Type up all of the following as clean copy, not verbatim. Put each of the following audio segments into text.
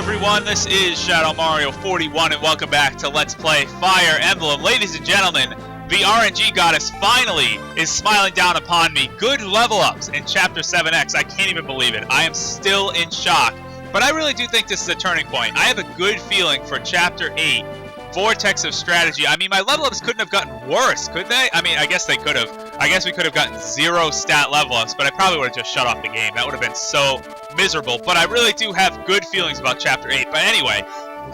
everyone, this is Shadow Mario 41 and welcome back to Let's Play Fire Emblem. Ladies and gentlemen, the RNG goddess finally is smiling down upon me. Good level ups in Chapter 7X. I can't even believe it. I am still in shock. But I really do think this is a turning point. I have a good feeling for Chapter 8, Vortex of Strategy. I mean, my level ups couldn't have gotten worse, could they? I mean, I guess they could have. I guess we could have gotten 0 stat level ups, but I probably would have just shut off the game. That would have been so miserable. But I really do have good feelings about Chapter 8. But anyway,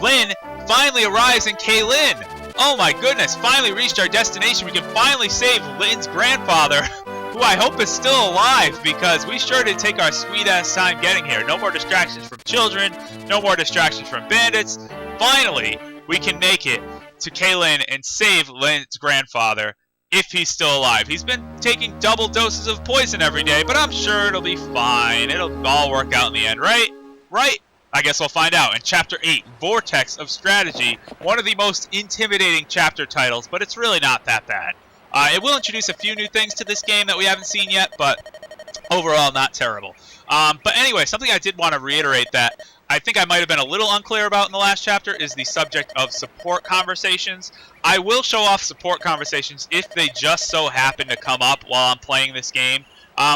Lyn finally arrives in Caelin. Oh my goodness, finally reached our destination. We can finally save Lyn's grandfather, who I hope is still alive, because we sure did take our sweet-ass time getting here. No more distractions from children, no more distractions from bandits. Finally, we can make it to Caelin and save Lyn's grandfather, if he's still alive. He's been taking double doses of poison every day, but I'm sure it'll be fine. It'll all work out in the end, right? Right? I guess we'll find out in Chapter 8, Vortex of Strategy. One of the most intimidating chapter titles, but it's really not that bad. It will introduce a few new things to this game that we haven't seen yet, but overall not terrible. But anyway, something I did want to reiterate that I think I might have been a little unclear about in the last chapter is the subject of support conversations. I will show off support conversations if they just so happen to come up while I'm playing this game,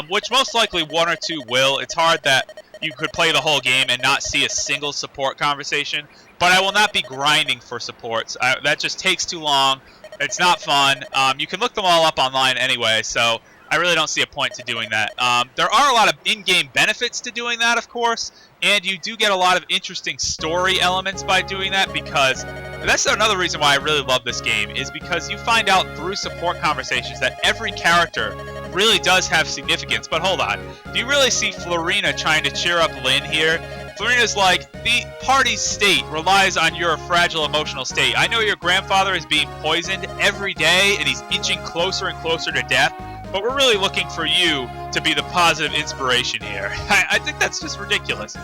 which most likely 1 or 2 will. It's hard that you could play the whole game and not see a single support conversation, but I will not be grinding for supports. That just takes too long. It's not fun. You can look them all up online anyway, so I really don't see a point to doing that. There are a lot of in-game benefits to doing that, of course, and you do get a lot of interesting story elements by doing that, because that's another reason why I really love this game, is because you find out through support conversations that every character really does have significance. But hold on, do you really see Florina trying to cheer up Lyn here? Florina's like, the party's state relies on your fragile emotional state. I know your grandfather is being poisoned every day, and he's inching closer and closer to death, but we're really looking for you to be the positive inspiration here. I think that's just ridiculous.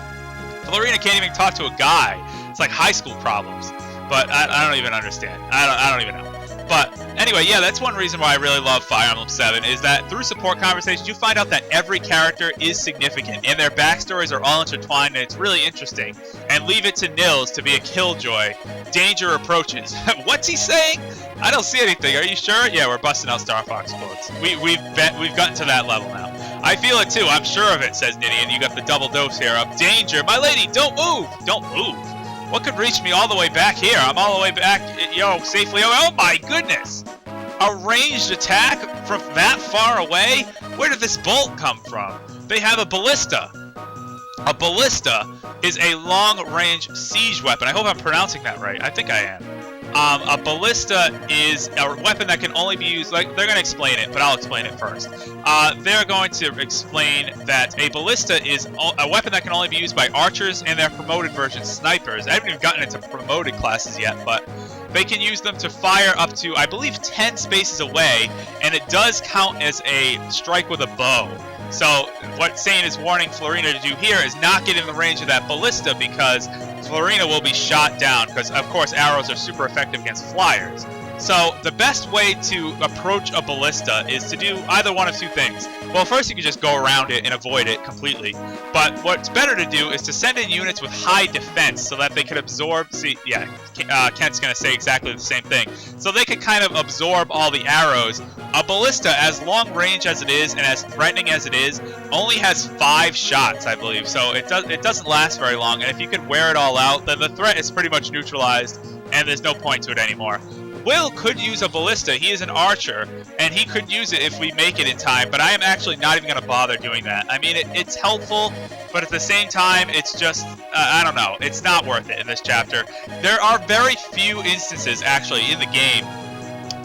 Florina can't even talk to a guy. It's like high school problems. But I don't even understand. I don't even know. But anyway, yeah, that's one reason why I really love Fire Emblem 7, is that through support conversations, you find out that every character is significant, and their backstories are all intertwined, and it's really interesting. And leave it to Nils to be a killjoy. Danger approaches. What's he saying? I don't see anything. Are you sure? Yeah, we're busting out Star Fox quotes. We've gotten to that level now. I feel it too. I'm sure of it, says Ninian. You got the double dose here of danger. My lady, don't move. Don't move. What could reach me all the way back here? I'm all the way back, safely. Oh my goodness! A ranged attack from that far away? Where did this bolt come from? They have a ballista. A ballista is a long-range siege weapon. I hope I'm pronouncing that right. I think I am. A ballista is a weapon that can only be used, like, they're going to explain it, but I'll explain it first. They're going to explain that a ballista is a weapon that can only be used by archers and their promoted version snipers. I haven't even gotten into promoted classes yet, but they can use them to fire up to, I believe, 10 spaces away, and it does count as a strike with a bow. So what Sane is warning Florina to do here is not get in the range of that ballista, because Florina will be shot down, because of course arrows are super effective against flyers. So the best way to approach a ballista is to do either one of 2 things. Well, first you can just go around it and avoid it completely. But what's better to do is to send in units with high defense so that they could absorb... See, yeah, Kent's going to say exactly the same thing. So they could kind of absorb all the arrows. A ballista, as long range as it is and as threatening as it is, only has 5 shots, I believe. So it doesn't last very long. And if you can wear it all out, then the threat is pretty much neutralized, and there's no point to it anymore. Will could use a ballista. He is an archer, and he could use it if we make it in time, but I am actually not even going to bother doing that. I mean, it's helpful, but at the same time, it's just, I don't know, it's not worth it in this chapter. There are very few instances, actually, in the game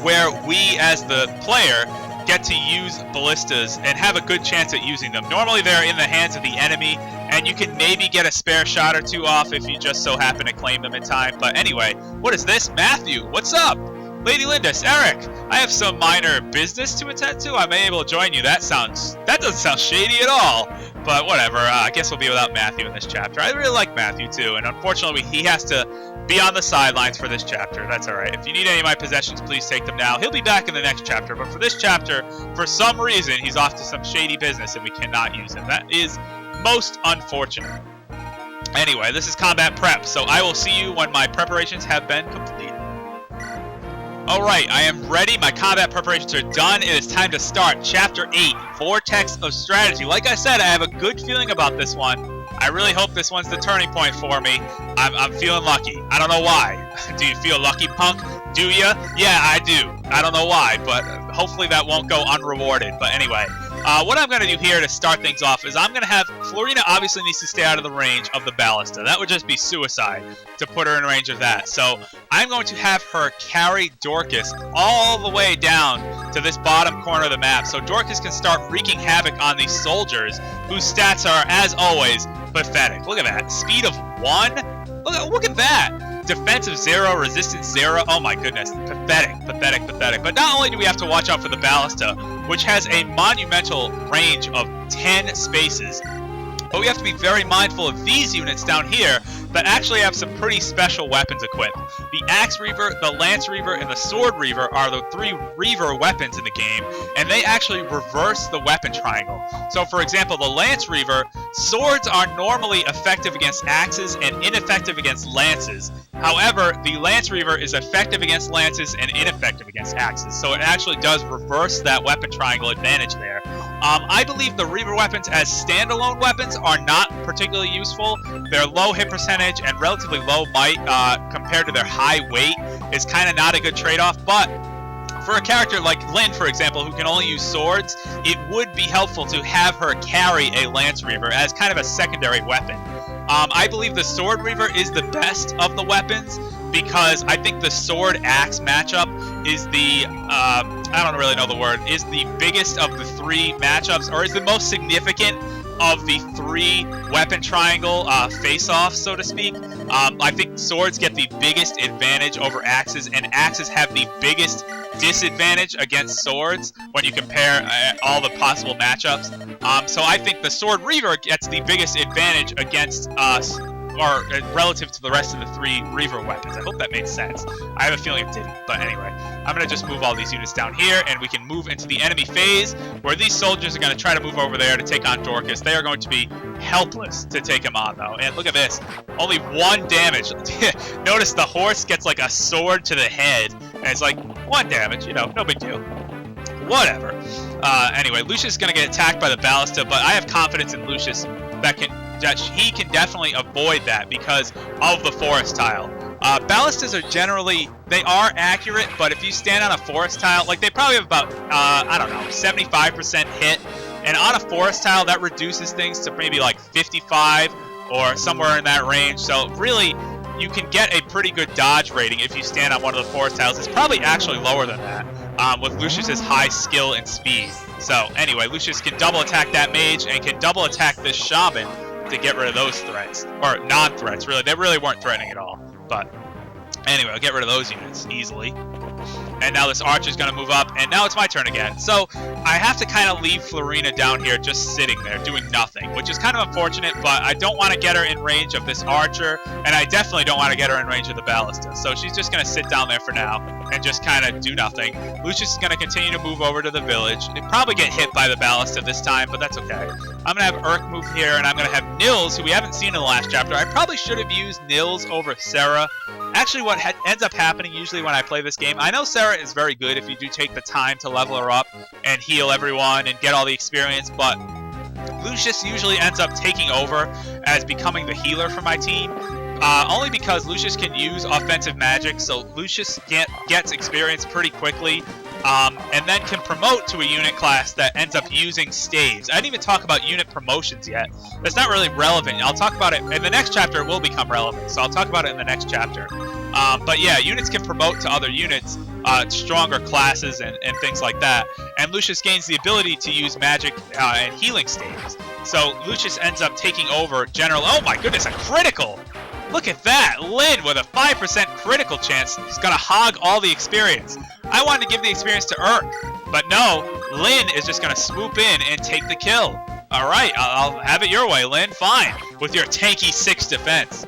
where we, as the player, get to use ballistas and have a good chance at using them. Normally, they're in the hands of the enemy, and you can maybe get a spare shot or 2 off if you just so happen to claim them in time. But anyway, what is this? Matthew, what's up? Lady Lindis, Eric, I have some minor business to attend to. I may able to join you. That doesn't sound shady at all. But whatever, I guess we'll be without Matthew in this chapter. I really like Matthew too, and unfortunately he has to be on the sidelines for this chapter. That's alright. If you need any of my possessions, please take them now. He'll be back in the next chapter, but for this chapter, for some reason, he's off to some shady business and we cannot use him. That is most unfortunate. Anyway, this is combat prep, so I will see you when my preparations have been completed. Alright, I am ready. My combat preparations are done. It is time to start Chapter 8, Vortex of Strategy. Like I said, I have a good feeling about this one. I really hope this one's the turning point for me. I'm feeling lucky. I don't know why. Do you feel lucky, punk? Do ya? Yeah, I do. I don't know why, but hopefully that won't go unrewarded. But anyway, what I'm going to do here to start things off is I'm going to have... Florina obviously needs to stay out of the range of the ballista. That would just be suicide to put her in range of that. So I'm going to have her carry Dorcas all the way down to this bottom corner of the map. So Dorcas can start wreaking havoc on these soldiers whose stats are, as always, pathetic. Look at that. Speed of 1? Look at that. Defense of 0, resistance 0. Oh my goodness. Pathetic, pathetic, pathetic. But not only do we have to watch out for the ballista, which has a monumental range of 10 spaces, but we have to be very mindful of these units down here that actually have some pretty special weapons equipped. The Axe Reaver, the Lance Reaver, and the Sword Reaver are the 3 Reaver weapons in the game, and they actually reverse the weapon triangle. So for example, the Lance Reaver, swords are normally effective against axes and ineffective against lances. However, the Lance Reaver is effective against lances and ineffective against axes, so it actually does reverse that weapon triangle advantage there. I believe the Reaver weapons as standalone weapons are not particularly useful. Their low hit percentage and relatively low might compared to their high weight is kind of not a good trade-off, but for a character like Lynn, for example, who can only use swords, it would be helpful to have her carry a Lance Reaver as kind of a secondary weapon. I believe the Sword Reaver is the best of the weapons because I think the sword-axe matchup is the, I don't really know the word, is the biggest of the 3 matchups, or is the most significant of the 3 weapon triangle face-offs, so to speak. I think swords get the biggest advantage over axes, and axes have the biggest disadvantage against swords when you compare all the possible matchups. So I think the Sword Reaver gets the biggest advantage against us, or relative to the rest of the 3 Reaver weapons. I hope that made sense. I have a feeling it didn't, but anyway. I'm going to just move all these units down here, and we can move into the enemy phase, where these soldiers are going to try to move over there to take on Dorcas. They are going to be helpless to take him on, though. And look at this. Only 1 damage. Notice the horse gets like a sword to the head, and it's like 1 damage, you know, no big deal. Whatever. Anyway, Lucius is going to get attacked by the ballista, but I have confidence in Lucius that he can definitely avoid that because of the forest tile. Ballistas are generally, they are accurate, but if you stand on a forest tile, like they probably have about, I don't know, 75% hit, and on a forest tile that reduces things to maybe like 55 or somewhere in that range. So really, you can get a pretty good dodge rating if you stand on one of the forest tiles. It's probably actually lower than that, with Lucius's high skill and speed. So anyway, Lucius can double attack that mage and can double attack this shaman to get rid of those threats, or non-threats, really. They really weren't threatening at all, but anyway, I'll get rid of those units easily. And now this archer's going to move up, and now it's my turn again. So I have to kind of leave Florina down here just sitting there doing nothing, which is kind of unfortunate, but I don't want to get her in range of this archer, and I definitely don't want to get her in range of the ballista. So she's just going to sit down there for now and just kind of do nothing. Lucius is going to continue to move over to the village. He'll probably get hit by the ballista this time, but that's okay. I'm going to have Urk move here, and I'm going to have Nils, who we haven't seen in the last chapter. I probably should have used Nils over Sarah. Actually, what ends up happening usually when I play this game, I know Sarah is very good if you do take the time to level her up and heal everyone and get all the experience, but Lucius usually ends up taking over as becoming the healer for my team. Only because Lucius can use offensive magic, so Lucius gets experience pretty quickly, and then can promote to a unit class that ends up using staves. I didn't even talk about unit promotions yet. That's not really relevant. I'll talk about it in the next chapter. It will become relevant, so I'll talk about it in the next chapter. But yeah, units can promote to other units, stronger classes and things like that, and Lucius gains the ability to use magic and healing staves. So Lucius ends up taking over general. Oh my goodness, a critical! Look at that! Lynn with a 5% critical chance is going to hog all the experience. I wanted to give the experience to Urk, but no, Lynn is just going to swoop in and take the kill. Alright, I'll have it your way, Lynn. Fine, with your tanky 6 defense.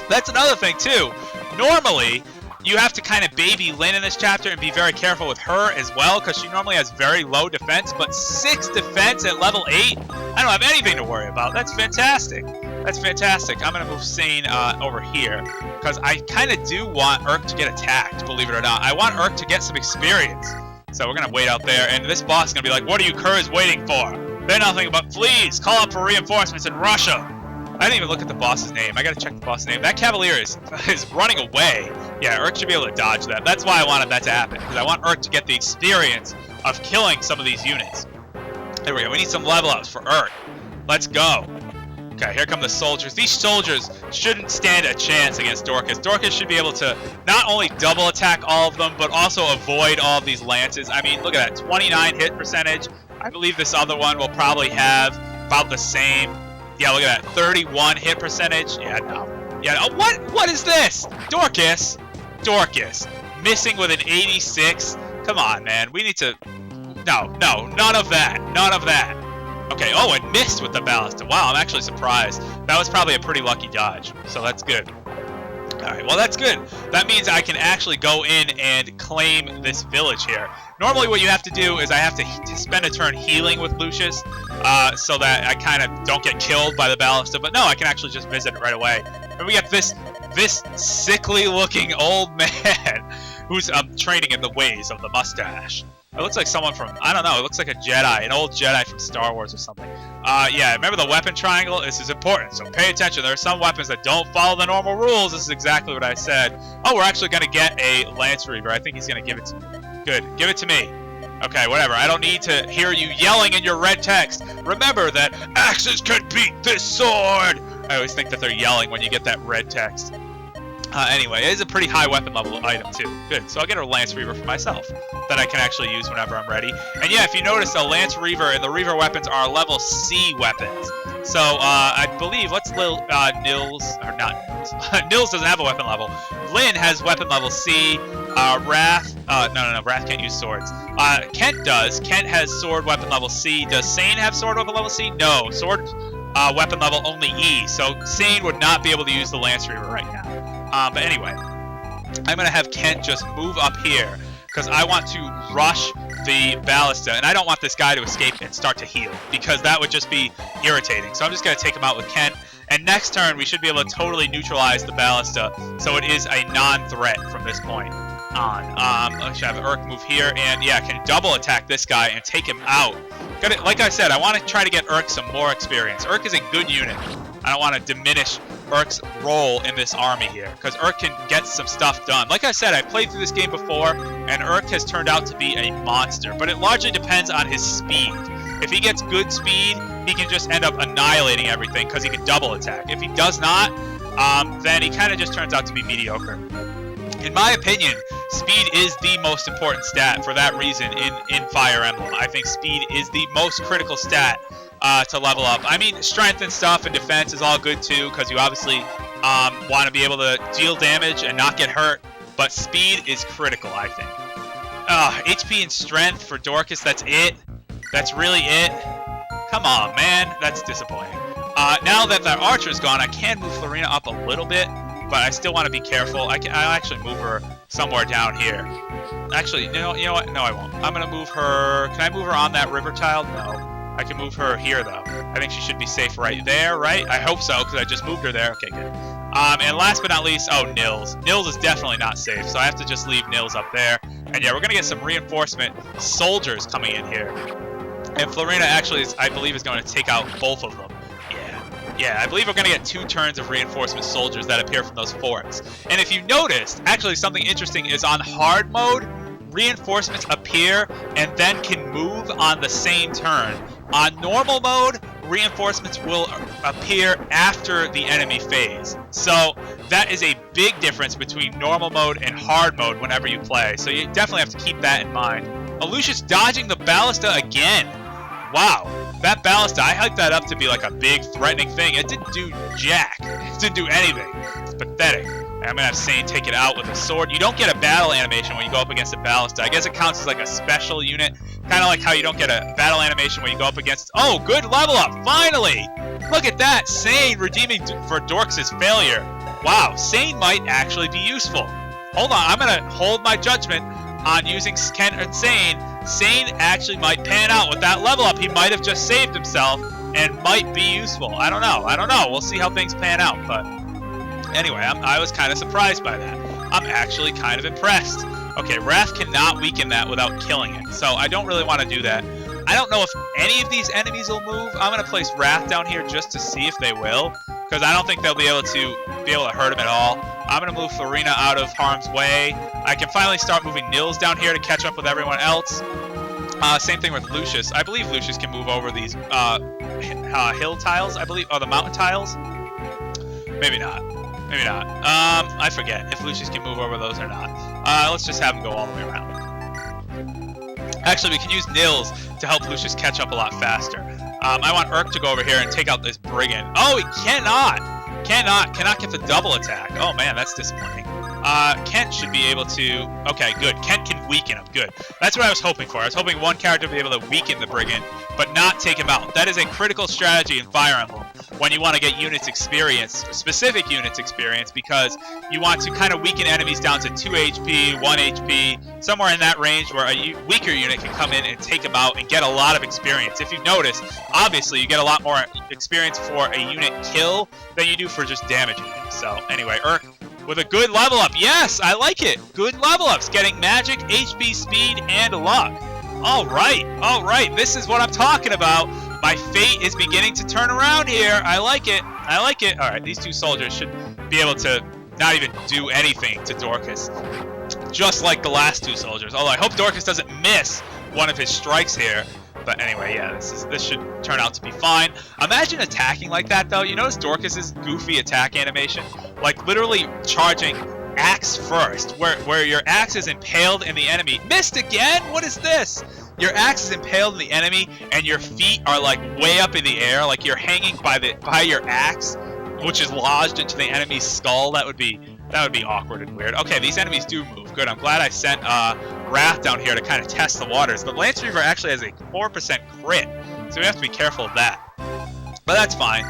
That's another thing, too. Normally, you have to kind of baby Lynn in this chapter and be very careful with her as well, because she normally has very low defense, but 6 defense at level 8? I don't have anything to worry about. That's fantastic. That's fantastic. I'm going to move Sane over here, because I kind of do want Urk to get attacked, believe it or not. I want Urk to get some experience. So we're going to wait out there, and this boss is going to be like, what are you curs waiting for? They're nothing but fleas. Call up for reinforcements in Russia. I didn't even look at the boss's name. I got to check the boss's name. That Cavalier is running away. Yeah, Urk should be able to dodge that. That's why I wanted that to happen, because I want Urk to get the experience of killing some of these units. There we go. We need some level ups for Urk. Let's go. Okay, here come the soldiers. These soldiers shouldn't stand a chance against Dorcas. Dorcas should be able to not only double attack all of them, but also avoid all of these lances. I mean, look at that, 29 hit percentage. I believe this other one will probably have about the same. Yeah, look at that, 31 hit percentage. Yeah, no. Yeah, oh, what is this? Dorcas, missing with an 86. Come on, man. We need to. No, none of that. None of that. Okay, oh, it missed with the ballista. Wow, I'm actually surprised. That was probably a pretty lucky dodge, so that's good. Alright, well that's good. That means I can actually go in and claim this village here. Normally what you have to do is I have to spend a turn healing with Lucius, so that I kind of don't get killed by the ballista, but no, I can actually just visit it right away. And we got this sickly looking old man who's training in the ways of the mustache. It looks like someone from, I don't know, it looks like a Jedi, an old Jedi from Star Wars or something. Yeah, remember the weapon triangle? This is important, so pay attention. There are some weapons that don't follow the normal rules. This is exactly what I said. Oh, we're actually going to get a Lance Reaver. I think he's going to give it to me. Good, give it to me. Okay, whatever. I don't need to hear you yelling in your red text. Remember that axes can beat this sword. I always think that they're yelling when you get that red text. Anyway, it is a pretty high weapon level item too. Good, so I'll get a Lance Reaver for myself that I can actually use whenever I'm ready. And yeah, if you notice, the Lance Reaver and the Reaver weapons are level C weapons. So I believe, what's Nils, or not Nils, Nils doesn't have a weapon level. Lynn has weapon level C, Wrath, no, Wrath can't use swords. Kent does, Kent has sword weapon level C. Does Sane have sword weapon level C? No, sword weapon level only E, so Sane would not be able to use the Lance Reaver right now. But anyway, I'm going to have Kent just move up here, because I want to rush the ballista, and I don't want this guy to escape and start to heal, because that would just be irritating. So I'm just going to take him out with Kent, and next turn we should be able to totally neutralize the ballista, so it is a non-threat from this point on. I should have Urk move here, and yeah, can double attack this guy and take him out. Like I said, I want to try to get Urk some more experience. Urk is a good unit. I don't want to diminish Urk's role in this army here, because Urk can get some stuff done. Like I said, I've played through this game before, and Urk has turned out to be a monster, but it largely depends on his speed. If he gets good speed, he can just end up annihilating everything, because he can double attack. If he does not, then he kind of just turns out to be mediocre. In my opinion, speed is the most important stat for that reason in Fire Emblem. I think speed is the most critical stat to level up. I mean, strength and stuff and defense is all good too, because you obviously want to be able to deal damage and not get hurt, but speed is critical, I think. HP and strength for Dorcas, that's it? That's really it? Come on, man, that's disappointing. Now that the archer's gone, I can move Florina up a little bit, but I still want to be careful. I'll actually move her somewhere down here. Actually, you know what? No, I won't. I'm going to move her. Can I move her on that river tile? No. I can move her here, though. I think she should be safe right there, right? I hope so, because I just moved her there. Okay, good. And last but not least, oh, Nils. Nils is definitely not safe, so I have to just leave Nils up there. And yeah, we're going to get some reinforcement soldiers coming in here. And Florina actually, I believe, is going to take out both of them. Yeah, I believe we're going to get 2 turns of reinforcement soldiers that appear from those forts. And if you noticed, actually something interesting is on hard mode, reinforcements appear and then can move on the same turn. On normal mode, reinforcements will appear after the enemy phase. So that is a big difference between normal mode and hard mode whenever you play. So you definitely have to keep that in mind. Lucius dodging the ballista again. Wow, that ballista, I hyped that up to be like a big threatening thing. It didn't do jack. It didn't do anything. It's pathetic. I'm gonna have Sane take it out with a sword. You don't get a battle animation when you go up against a ballista. I guess it counts as like a special unit. Kind of like how you don't get a battle animation when you go up against... Oh, good level up, finally! Look at that, Sane redeeming for Dorks' failure. Wow, Sane might actually be useful. Hold on, I'm gonna hold my judgment on using Kent and Sane. Sane actually might pan out with that level up. He might have just saved himself and might be useful. I don't know. We'll see how things pan out. But anyway, I was kind of surprised by that. I'm actually kind of impressed. Okay, Wrath cannot weaken that without killing it, so I don't really want to do that. I don't know if any of these enemies will move. I'm going to place Wrath down here just to see if they will, because I don't think they'll be able to hurt him at all. I'm going to move Florina out of harm's way. I can finally start moving Nils down here to catch up with everyone else. Same thing with Lucius. I believe Lucius can move over these hill tiles, I believe, or the mountain tiles. Maybe not. Maybe not. I forget if Lucius can move over those or not. Let's just have him go all the way around. Actually, we can use Nils to help Lucius catch up a lot faster. I want Urk to go over here and take out this brigand. Oh, he cannot! Cannot get the double attack. Oh man, that's disappointing. Kent should be able to... Okay, good. Kent can weaken him. Good. That's what I was hoping for. I was hoping one character would be able to weaken the brigand, but not take him out. That is a critical strategy in Fire Emblem when you want to get units experience, specific units experience, because you want to kind of weaken enemies down to 2 HP, 1 HP, somewhere in that range where a weaker unit can come in and take them out and get a lot of experience. If you've noticed, obviously you get a lot more experience for a unit kill than you do for just damaging them. So anyway, Urk with a good level up. Yes, I like it. Good level ups, getting magic, HP, speed, and luck. All right. This is what I'm talking about. My fate is beginning to turn around here. I like it. All right, these two soldiers should be able to not even do anything to Dorcas, just like the last two soldiers. Although I hope Dorcas doesn't miss one of his strikes here. But anyway, yeah, this should turn out to be fine. Imagine attacking like that, though. You notice Dorcas's goofy attack animation? Like, literally charging axe first, where your axe is impaled in the enemy. Missed again? What is this? Your axe is impaled in the enemy, and your feet are, like, way up in the air. Like, you're hanging by your axe, which is lodged into the enemy's skull. That would be awkward and weird. Okay, these enemies do move. Good. I'm glad I sent Wrath down here to kind of test the waters. But Lance Reaver actually has a 4% crit, so we have to be careful of that. But that's fine.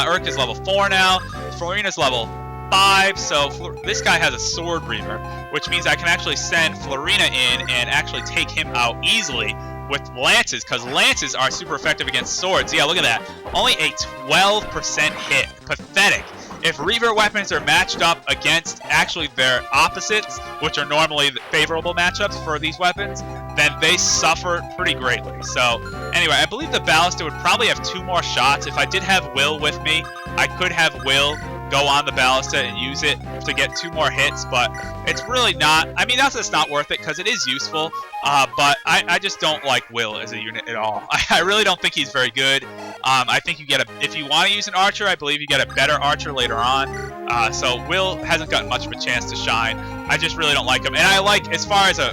Urk is level 4 now. Florina's level 5, so this guy has a Sword Reaver, which means I can actually send Florina in and actually take him out easily with lances, because lances are super effective against swords. Yeah, look at that. Only a 12% hit. Pathetic. If Reaver weapons are matched up against actually their opposites, which are normally the favorable matchups for these weapons, then they suffer pretty greatly. So anyway, I believe the ballista would probably have 2 more shots. If I did have Will with me, I could have Will go on the ballista and use it to get 2 more hits, but it's really not. I mean, that's just not worth it because it is useful, but I just don't like Will as a unit at all. I really don't think he's very good. I think you get if you want to use an archer, I believe you get a better archer later on. So Will hasn't gotten much of a chance to shine. I just really don't like him. And I like, as far as a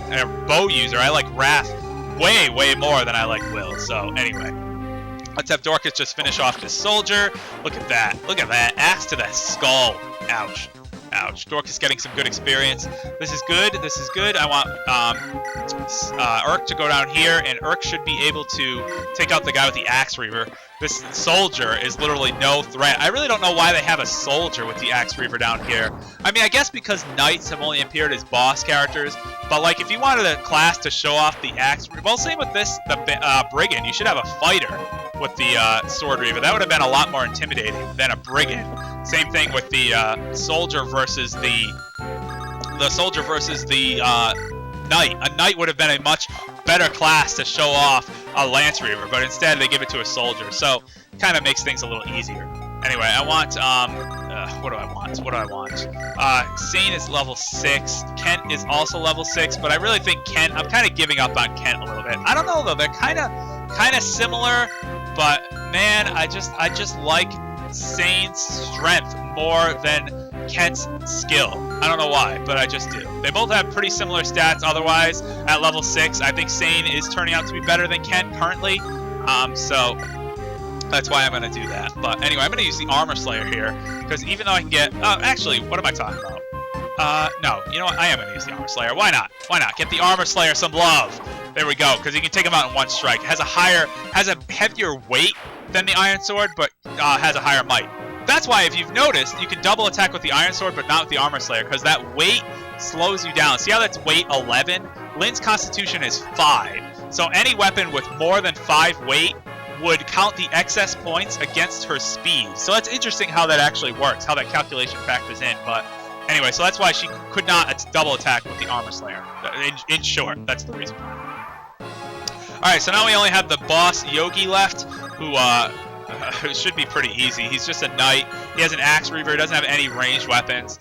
bow user, I like Wrath way more than I like Will. So anyway. Let's have Dorcas just finish off this soldier. Look at that. Axe to the skull. Ouch. Dorcas getting some good experience. This is good. I want Urk to go down here, and Urk should be able to take out the guy with the Axe Reaver. This soldier is literally no threat. I really don't know why they have a soldier with the Axe Reaver down here. I mean, I guess because knights have only appeared as boss characters, but like if you wanted a class to show off the Axe Reaver, well, same with this, the Brigand. You should have a fighter with the Sword Reaver. That would have been a lot more intimidating than a Brigand. Same thing with the soldier versus the knight. A knight would have been a much better class to show off a Lance Reaver, but instead they give it to a soldier. So kind of makes things a little easier. Anyway, I want what do I want? Sane is level 6. Kent is also level 6, but I really think Kent. I'm kind of giving up on Kent a little bit. I don't know though. They're kind of similar, but man, I just like Sane's strength more than Kent's skill. I don't know why, but I just do. They both have pretty similar stats otherwise at level 6. I think Sane is turning out to be better than Kent currently, so that's why I'm going to do that. But anyway, I'm going to use the Armor Slayer here, because even though I can get... actually, what am I talking about? No, you know what? I am going to use the Armor Slayer. Why not? Get the Armor Slayer some love. There we go, because you can take him out in one strike. It has a heavier weight than the Iron Sword, but has a higher might. That's why, if you've noticed, you can double attack with the Iron Sword, but not with the Armor Slayer, because that weight slows you down. See how that's weight 11? Lynn's Constitution is 5. So any weapon with more than 5 weight would count the excess points against her speed. So that's interesting how that actually works, how that calculation factors in. But anyway, so that's why she could not double attack with the Armor Slayer. In short, that's the reason. Alright, so now we only have the boss Yogi left, who should be pretty easy. He's just a knight. He has an axe reaver. He doesn't have any ranged weapons.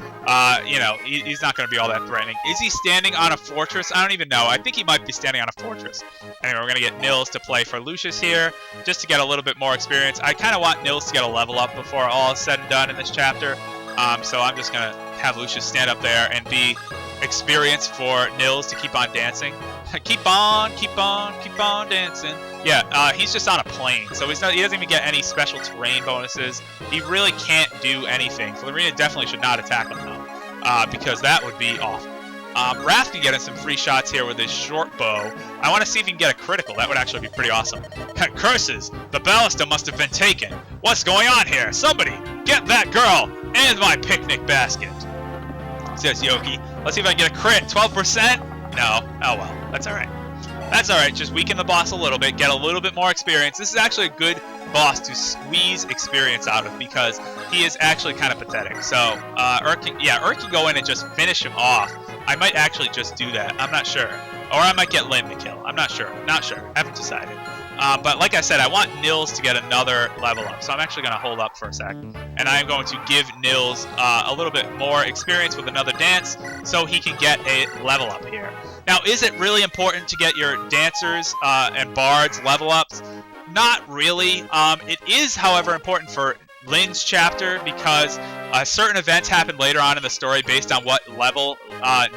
You know, he's not going to be all that threatening. Is he standing on a fortress? I don't even know. I think he might be standing on a fortress. Anyway, we're going to get Nils to play for Lucius here, just to get a little bit more experience. I kind of want Nils to get a level up before all is said and done in this chapter. So I'm just going to have Lucius stand up there and be experienced for Nils to keep on dancing. keep on dancing. Yeah, he's just on a plane, so he doesn't even get any special terrain bonuses. He really can't do anything. Florina definitely should not attack him, though, because that would be awful. Wrath can get in some free shots here with his short bow. I want to see if he can get a critical. That would actually be pretty awesome. Curses! The ballista must have been taken. What's going on here? Somebody, get that girl and my picnic basket, says Yogi. Let's see if I can get a crit. 12%? No. Oh well. That's alright. That's alright. Just weaken the boss a little bit. Get a little bit more experience. This is actually a good boss to squeeze experience out of because he is actually kind of pathetic. So, Urk can go in and just finish him off. I might actually just do that. I'm not sure. Or I might get Lynn to kill. I'm not sure. Not sure. Haven't decided. But like I said, I want Nils to get another level up. So I'm actually going to hold up for a sec. And I'm going to give Nils a little bit more experience with another dance so he can get a level up here. Now, is it really important to get your dancers and bards level ups? Not really. It is, however, important for Lynn's chapter because certain events happen later on in the story based on what level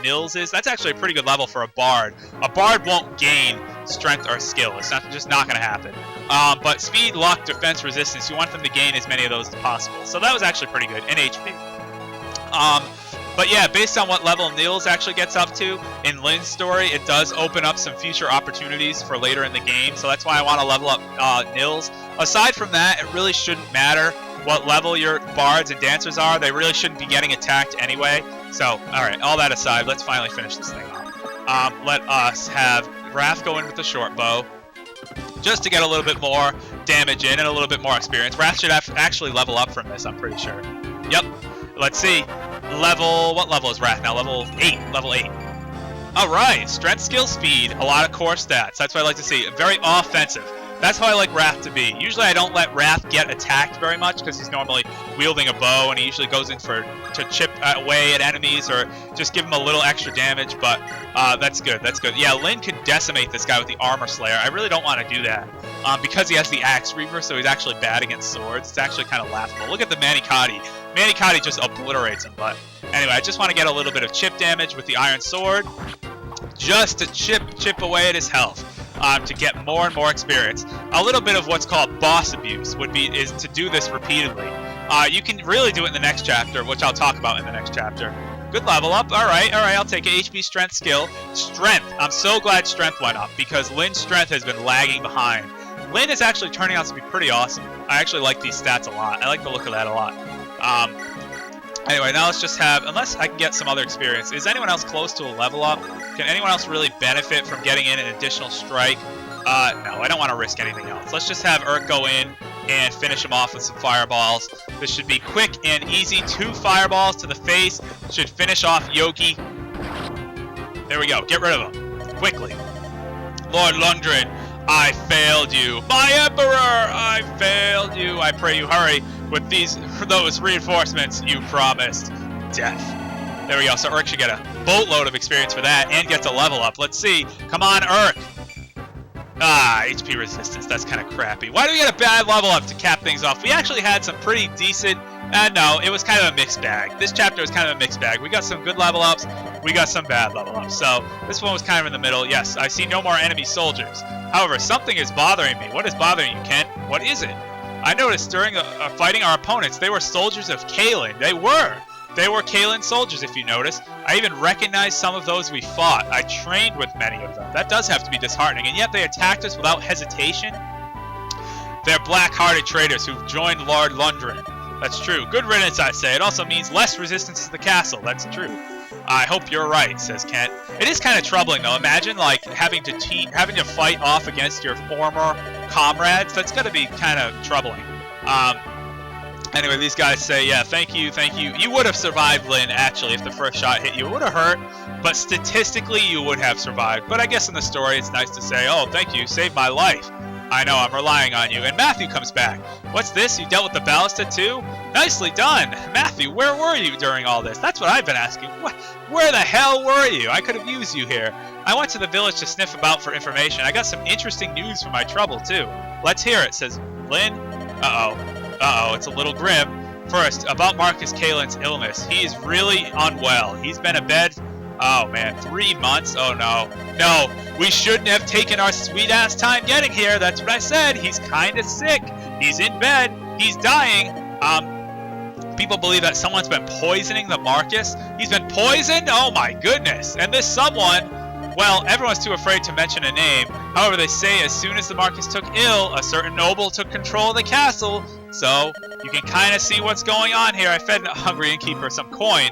Nils is. That's actually a pretty good level for a bard. A bard won't gain strength or skill. It's just not going to happen. But speed, luck, defense, resistance, you want them to gain as many of those as possible. So that was actually pretty good in HP. But yeah, based on what level Nils actually gets up to in Lynn's story, it does open up some future opportunities for later in the game. So that's why I want to level up Nils. Aside from that, it really shouldn't matter what level your bards and dancers are. They really shouldn't be getting attacked anyway. So, alright, all that aside, let's finally finish this thing off. Let us have Wrath go in with the short bow, just to get a little bit more damage in and a little bit more experience. Wrath should actually level up from this, I'm pretty sure. Yep. Let's see. What level is Wrath now? Level 8. Level 8. Alright, strength, skill, speed, a lot of core stats. That's what I like to see. Very offensive. That's how I like Wrath to be. Usually I don't let Wrath get attacked very much because he's normally wielding a bow and he usually goes in to chip away at enemies or just give him a little extra damage, but that's good. That's good. Yeah, Lynn could decimate this guy with the Armor Slayer. I really don't want to do that because he has the Axe Reaver, so he's actually bad against swords. It's actually kind of laughable. Look at the Manicotti. Manicotti just obliterates him, but anyway, I just want to get a little bit of chip damage with the Iron Sword just to chip away at his health. To get more and more experience. A little bit of what's called boss abuse is to do this repeatedly. You can really do it in the next chapter, which I'll talk about in the next chapter. Good level up. Alright, I'll take it. HP, strength, skill. Strength. I'm so glad strength went up because Lynn's strength has been lagging behind. Lynn is actually turning out to be pretty awesome. I actually like these stats a lot. I like the look of that a lot. Anyway, now let's just have, unless I can get some other experience. Is anyone else close to a level up? Can anyone else really benefit from getting in an additional strike? No, I don't want to risk anything else. Let's just have Urk go in and finish him off with some fireballs. This should be quick and easy. 2 fireballs to the face should finish off Yogi. There we go. Get rid of him. Quickly. Lord Lundgren, I failed you. My Emperor, I failed you. I pray you hurry with those reinforcements you promised. Death. There we go. So Urk should get a boatload of experience for that and gets a level up. Let's see. Come on, Urk. HP resistance. That's kind of crappy. Why do we get a bad level up to cap things off? We actually had some pretty decent... no, it was kind of a mixed bag. This chapter was kind of a mixed bag. We got some good level ups. We got some bad level ups. So this one was kind of in the middle. Yes, I see no more enemy soldiers. However, something is bothering me. What is bothering you, Kent? What is it? I noticed during fighting our opponents, they were soldiers of Caelin. They were Caelin soldiers, if you notice. I even recognized some of those we fought. I trained with many of them. That does have to be disheartening, and yet they attacked us without hesitation. They're black-hearted traitors who've joined Lord Lundgren. That's true. Good riddance, I say. It also means less resistance to the castle. That's true. I hope you're right, says Kent. It is kind of troubling, though. Imagine, like, having to fight off against your former comrades. That's got to be kind of troubling. Anyway, these guys say, yeah, thank you, thank you. You would have survived, Lynn, actually, if the first shot hit you. It would have hurt, but statistically, you would have survived. But I guess in the story, it's nice to say, oh, thank you, saved my life. I know, I'm relying on you. And Matthew comes back. What's this? You dealt with the ballista, too? Nicely done. Matthew, where were you during all this? That's what I've been asking. Where the hell were you? I could have used you here. I went to the village to sniff about for information. I got some interesting news for my trouble, too. Let's hear it, says Lynn. Uh-oh, it's a little grim. First, about Marquess Caelin's illness. He is really unwell. He's been in bed, oh man, 3 months? Oh no. No, we shouldn't have taken our sweet-ass time getting here. That's what I said. He's kind of sick. He's in bed. He's dying. People believe that someone's been poisoning the Marquess. He's been poisoned? Oh my goodness. And this someone, well, everyone's too afraid to mention a name. However, they say as soon as the Marquess took ill, a certain noble took control of the castle. So, you can kind of see what's going on here. I fed a hungry innkeeper some coin.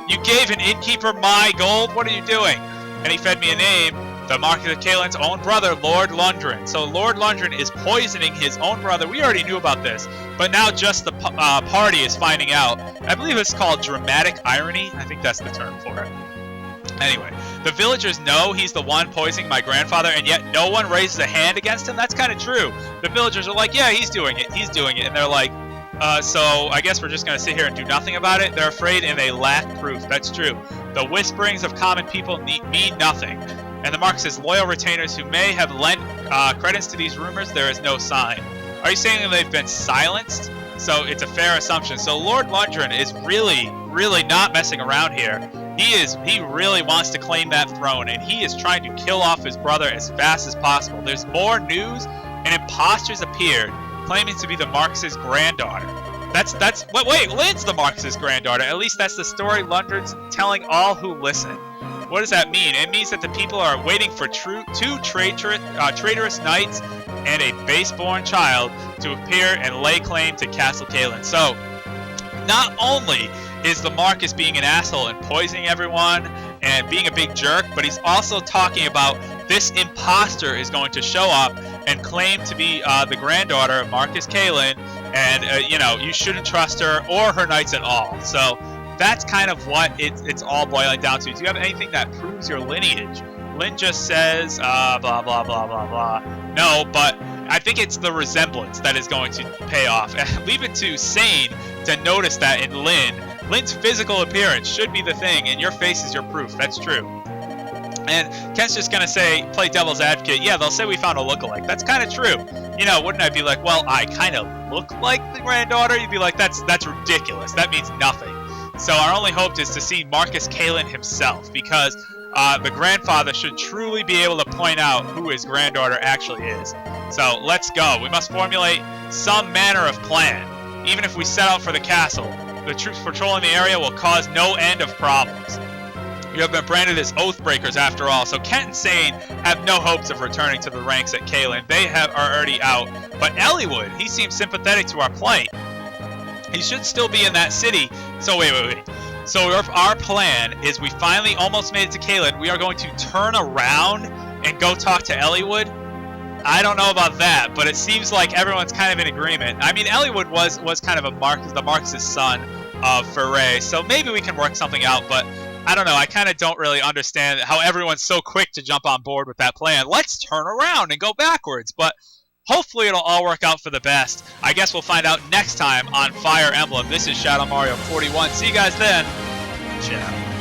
You gave an innkeeper my gold? What are you doing? And he fed me a name, the Marquess Caelin's own brother, Lord Lundgren. So Lord Lundgren is poisoning his own brother. We already knew about this, but now just the party is finding out. I believe it's called dramatic irony. I think that's the term for it. Anyway, the villagers know he's the one poisoning my grandfather, and yet no one raises a hand against him? That's kind of true. The villagers are like, yeah, he's doing it. And they're like, so I guess we're just going to sit here and do nothing about it? They're afraid and they lack proof. That's true. The whisperings of common people mean nothing. And the Marquess's loyal retainers who may have lent credence to these rumors, there is no sign. Are you saying that they've been silenced? So it's a fair assumption. So Lord Lundgren is really not messing around here. He really wants to claim that throne, and he is trying to kill off his brother as fast as possible. There's more news. An imposter's appeared, claiming to be the Marquess's granddaughter. Wait, Lynn's the Marquess's granddaughter. At least that's the story Lundgren's telling all who listen. What does that mean? It means that the people are waiting for two traitorous knights and a base-born child to appear and lay claim to Castle Caelin. So, not only is the Marquess being an asshole and poisoning everyone and being a big jerk, but he's also talking about this imposter is going to show up and claim to be the granddaughter of Marquess Caelin, and you shouldn't trust her or her knights at all. So that's kind of what it's all boiling down to. Do you have anything that proves your lineage? Lynn just says blah blah blah blah blah. No, but I think it's the resemblance that is going to pay off. Leave it to Sane to notice that in Lynn. Lynn's physical appearance should be the thing, and your face is your proof. That's true. And Kent's just going to say, play devil's advocate. Yeah, they'll say we found a lookalike. That's kind of true. Wouldn't I be like, well, I kind of look like the granddaughter? You'd be like, that's ridiculous. That means nothing. So our only hope is to see Marquess Caelin himself, because the grandfather should truly be able to point out who his granddaughter actually is. So let's go. We must formulate some manner of plan. Even if we set out for the castle, the troops patrolling the area will cause no end of problems. You have been branded as oathbreakers after all, so Kent and Sane have no hopes of returning to the ranks at Caelin. They are already out. But Eliwood, he seems sympathetic to our plight. He should still be in that city. So wait. So our plan is we finally almost made it to Caelin. We are going to turn around and go talk to Eliwood. I don't know about that, but it seems like everyone's kind of in agreement. I mean, Eliwood was kind of the Marquess's son of Foray, so maybe we can work something out, but I don't know. I kind of don't really understand how everyone's so quick to jump on board with that plan. Let's turn around and go backwards, but hopefully it'll all work out for the best. I guess we'll find out next time on Fire Emblem. This is ShadowMario41. See you guys then. Ciao.